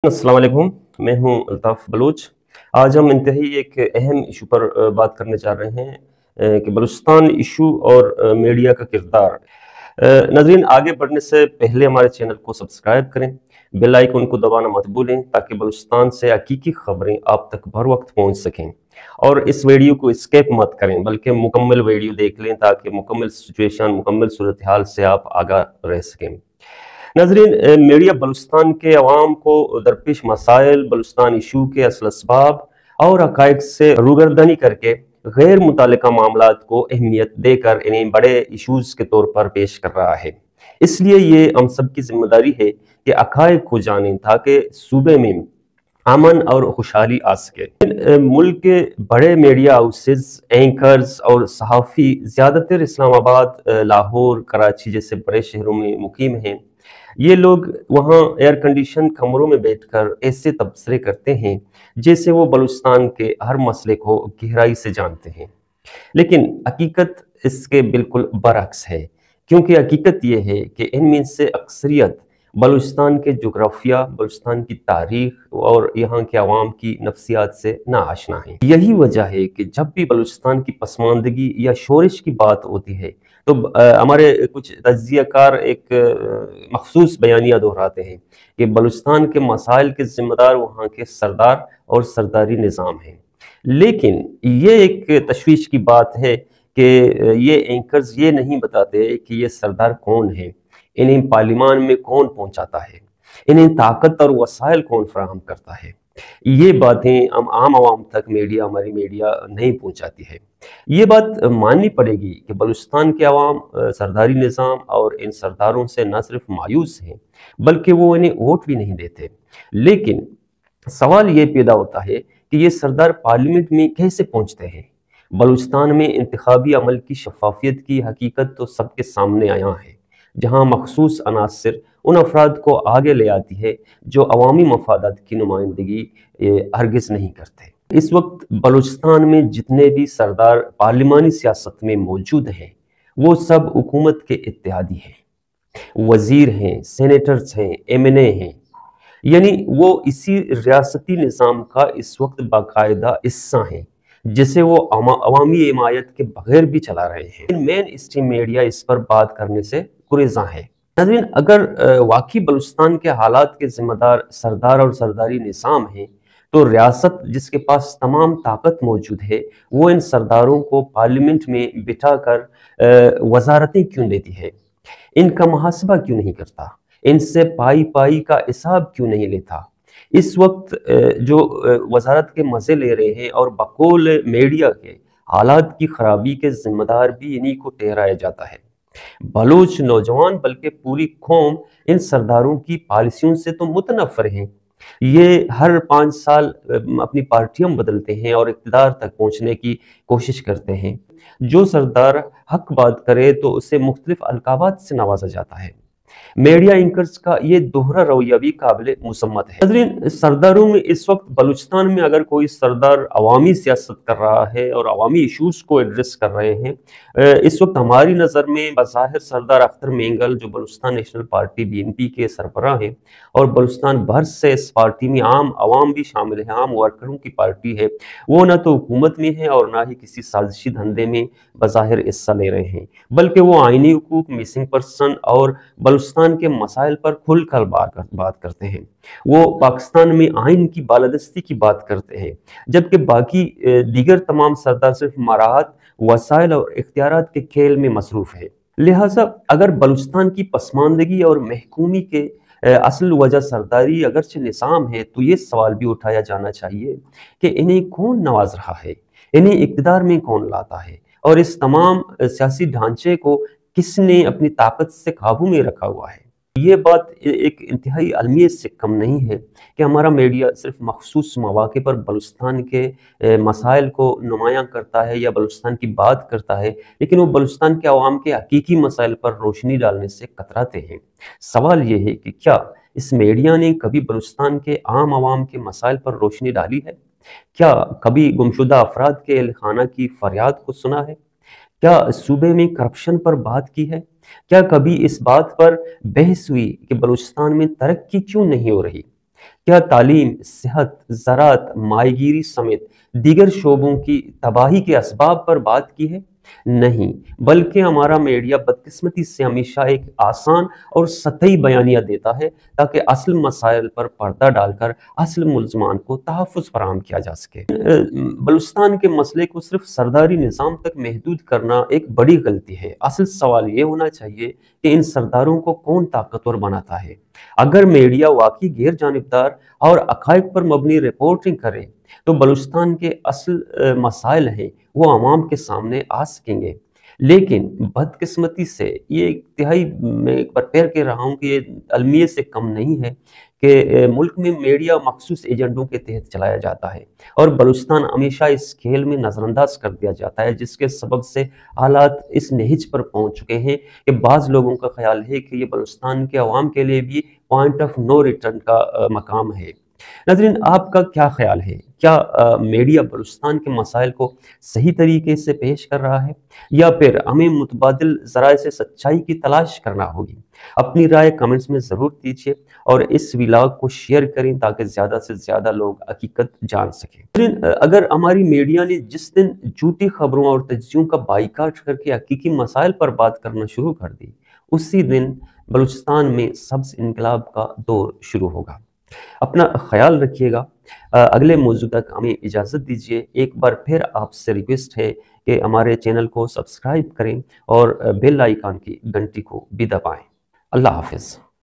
अस्सलाम वालेकुम। मैं हूं अल्ताफ बलूच। आज हम इंतहाई एक अहम इशू पर बात करने जा रहे हैं कि बलूचिस्तान इशू और मीडिया का किरदार। नाज़रीन, आगे बढ़ने से पहले हमारे चैनल को सब्सक्राइब करें, बेल आइकन को दबाना मत भूलें ताकि बलूचिस्तान से हकीकी खबरें आप तक बर वक्त पहुँच सकें। और इस वीडियो को स्किप मत करें बल्कि मुकम्मल वीडियो देख लें ताकि मुकम्मल सिचुएशन, मुकम्मल सूरत हाल से आप आगाह रह सकें। नाज़रीन, मीडिया बलूचिस्तान के अवाम को दरपेश मसाइल, बलूचिस्तान इशू के असल असबाब और हक़ाइक़ से रूगर्दनी करके गैर मुतल्लिका मामलात को अहमियत देकर इन्हें बड़े इशूज़ के तौर पर पेश कर रहा है। इसलिए ये हम सब की जिम्मेदारी है कि हक़ाइक़ को जानें ताकि सूबे में अमन और खुशहाली आ सके। मुल्क के बड़े मीडिया हाउसेज, एंकर्स और सहाफ़ी ज़्यादातर इस्लामाबाद, लाहौर, कराची जैसे बड़े शहरों में मुकीम हैं। ये लोग वहाँ एयर कंडीशन कमरों में बैठकर ऐसे तबसरे करते हैं जैसे वो बलूचिस्तान के हर मसले को गहराई से जानते हैं, लेकिन हकीकत इसके बिल्कुल बरअक्स है। क्योंकि हकीकत ये है कि इनमें से अक्सरियत बलूचिस्तान के जोग्राफिया, बलूचिस्तान की तारीख और यहाँ के अवाम की नफ्सियात से नाआशना है। यही वजह है कि जब भी बलूचिस्तान की पसमानदगी या शोरिश की बात होती है तो हमारे कुछ तज्जियाकार एक मखसूस बयानिया दोहराते हैं कि बलूचिस्तान के मसाइल के जिम्मेदार वहाँ के सरदार और सरदारी निज़ाम हैं। लेकिन ये एक तशवीश की बात है कि ये एंकर्स ये नहीं बताते कि ये सरदार कौन है, इन्हें पार्लिमान में कौन पहुंचाता है, इन्हें ताकत और वसाइल कौन फराहम करता है। ये बातें हम आम आवाम तक हमारी मीडिया नहीं पहुंचाती है। ये बात माननी पड़ेगी कि बलूचिस्तान के अवाम सरदारी निज़ाम और इन सरदारों से न सिर्फ मायूस हैं बल्कि वो इन्हें वोट भी नहीं देते। लेकिन सवाल ये पैदा होता है कि ये सरदार पार्लियामेंट में कैसे पहुंचते हैं। बलूचिस्तान में इंतखाबी अमल की शफाफियत की हकीकत तो सबके सामने आया है, जहाँ मखसूस अनासर उन अफराद को आगे ले आती है जो अवामी मफादात की नुमाइंदगी हरगिज़ नहीं करते। इस वक्त बलूचिस्तान में जितने भी सरदार पार्लिमानी सियासत में मौजूद हैं वो सब हुकूमत के इत्तेहादी हैं, वजीर हैं, सेनेटर्स हैं, MNA हैं, यानी वो इसी रियासती निज़ाम का इस वक्त बाकायदा हिस्सा हैं जिसे वो अवामी हिमायत के बगैर भी चला रहे हैं। मेन स्ट्रीम मीडिया इस पर बात करने से गुरेज़ां है। नाज़रीन, अगर वाकई बलूचिस्तान के हालात के जिम्मेदार सरदार और सरदारी निज़ाम हैं तो रियासत जिसके पास तमाम ताकत मौजूद है वो इन सरदारों को पार्लियामेंट में बिठाकर वजारतें क्यों देती है, इनका मुहासबा क्यों नहीं करता, इनसे पाई पाई का हिसाब क्यों नहीं लेता। इस वक्त जो वजारत के मज़े ले रहे हैं और बकौल मीडिया के हालात की खराबी के जिम्मेदार भी इन्हीं को ठहराया जाता है। बलूच नौजवान बल्कि पूरी कौम इन सरदारों की पॉलिसियों से तो मुतनफ़र हैं। ये हर 5 साल अपनी पार्टियां बदलते हैं और इक़्तिदार तक पहुंचने की कोशिश करते हैं। जो सरदार हक बात करे तो उसे मुख्तलिफ अलकाबात से नवाजा जाता है। मीडिया एंकर्स का ये दोहरा रवैया भी काबिल मुसम्मत है। नाज़रीन, सरदारों में इस वक्त बलूचिस्तान में अगर कोई सरदार अवामी सियासत कर रहा है और अवामी इशूज़ को एड्रेस कर रहे हैं, इस वक्त हमारी नज़र में बज़ाहिर सरदार अख्तर मेंगल जो बलूचिस्तान नेशनल पार्टी BNP के सरबराह हैं और बलूचिस्तान भर से इस पार्टी में आम अवाम भी शामिल है, आम वर्करों की पार्टी है, वो ना तो हुकूमत में है और ना ही किसी साजिशी धंधे में बज़ाहिर हिस्सा ले रहे हैं, बल्कि वो आइनी हुकूक, मिसिंग पर्सन और बलूचिस्तान के मसाइल पर खुलकर बात करते हैं। वो पाकिस्तान में आइन की बालादस्ती की बात करते हैं, जबकि बाकी दीगर तमाम सरदार सिर्फ मराहत, वसाइल और इख्तियारात के खेल में मसरूफ है। लिहाजा अगर बलूचिस्तान की पसमानदगी और महकूमी के असल वजह सरदारी अगरचे निज़ाम है तो ये सवाल भी उठाया जाना चाहिए कि इन्हें कौन नवाज रहा है, इन्हें इक़्तिदार में कौन लाता है और इस तमाम सियासी ढांचे को किसने अपनी ताकत से काबू में रखा हुआ है। ये बात एक इंतहाई अलमियत से कम नहीं है कि हमारा मीडिया सिर्फ मखसूस मौके पर बलूचिस्तान के मसाइल को नुमायां करता है या बलूचिस्तान की बात करता है, लेकिन वो बलूचिस्तान के अवाम के हकीकी मसाइल पर रोशनी डालने से कतराते हैं। सवाल ये है कि क्या इस मीडिया ने कभी बलूचिस्तान के आम अवाम के मसाइल पर रोशनी डाली है? क्या कभी गुमशुदा अफराद के एहलखाना की फरियाद को सुना है? क्या सूबे में करप्शन पर बात की है? क्या कभी इस बात पर बहस हुई कि बलूचिस्तान में तरक्की क्यों नहीं हो रही? کیا تعلیم، صحت، زراعت، ماہی گیری سمیت دیگر شعبوں کی تباہی کے اسباب پر بات کی ہے؟ نہیں، بلکہ ہمارا میڈیا بدقسمتی سے ہمیشہ ایک آسان اور سطحی بیانیہ دیتا ہے تاکہ اصل مسائل پر پردہ ڈال کر اصل ملزمان کو تحفظ فراہم کیا جا سکے۔ بلوچستان کے مسئلے کو صرف سرداری نظام تک محدود کرنا ایک بڑی غلطی ہے۔ اصل سوال یہ ہونا چاہیے کہ ان سرداروں کو کون طاقتور بناتا ہے۔ اگر میڈیا واقعی غیر جانبدار اور حقائق پر مبنی رپورٹنگ کرے تو بلوچستان کے اصل مسائل ہیں وہ عوام کے سامنے آ سکیں گے، لیکن بدقسمتی سے یہ انتہائی، میں ایک بار پھر کہہ رہا ہوں کہ یہ المیت سے کم نہیں ہے کہ ملک میں میڈیا مخصوص ایجنڈوں کے تحت چلایا جاتا ہے اور بلوچستان ہمیشہ اس کھیل میں نظر انداز کر دیا جاتا ہے، جس کے سبب سے حالات اس نہج پر پہنچ چکے ہیں کہ بعض لوگوں کا خیال ہے کہ یہ بلوچستان کے عوام کے لیے بھی پوائنٹ آف نو ریٹرن کا مقام ہے۔ ناظرین، آپ کا کیا خیال ہے؟ کیا میڈیا بلوچستان کے مسائل کو صحیح طریقے سے پیش کر رہا ہے یا پھر ہمیں متبادل ذرائع سے سچائی کی تلاش کرنا ہوگی؟ اپنی رائے کمنٹس میں ضرور دیجیے اور اس ولاگ کو شیئر کریں تاکہ زیادہ سے زیادہ لوگ حقیقت جان سکیں۔ ناظرین، اگر ہماری میڈیا نے جس دن جھوٹی خبروں اور تجزیوں کا بائیکاٹ کر کے حقیقی مسائل پر بات کرنا شروع کر دی، اسی دن بلوچستان میں سبز انقلاب کا دور شروع ہوگا۔ اپنا خیال رکھیے گا۔ اگلے موضوع تک ہمیں اجازت دیجیے۔ ایک بار پھر آپ سے ریکویسٹ ہے کہ ہمارے چینل کو سبسکرائب کریں اور بیل آئیکن کی گھنٹی کو بھی دبائیں۔ اللہ حافظ۔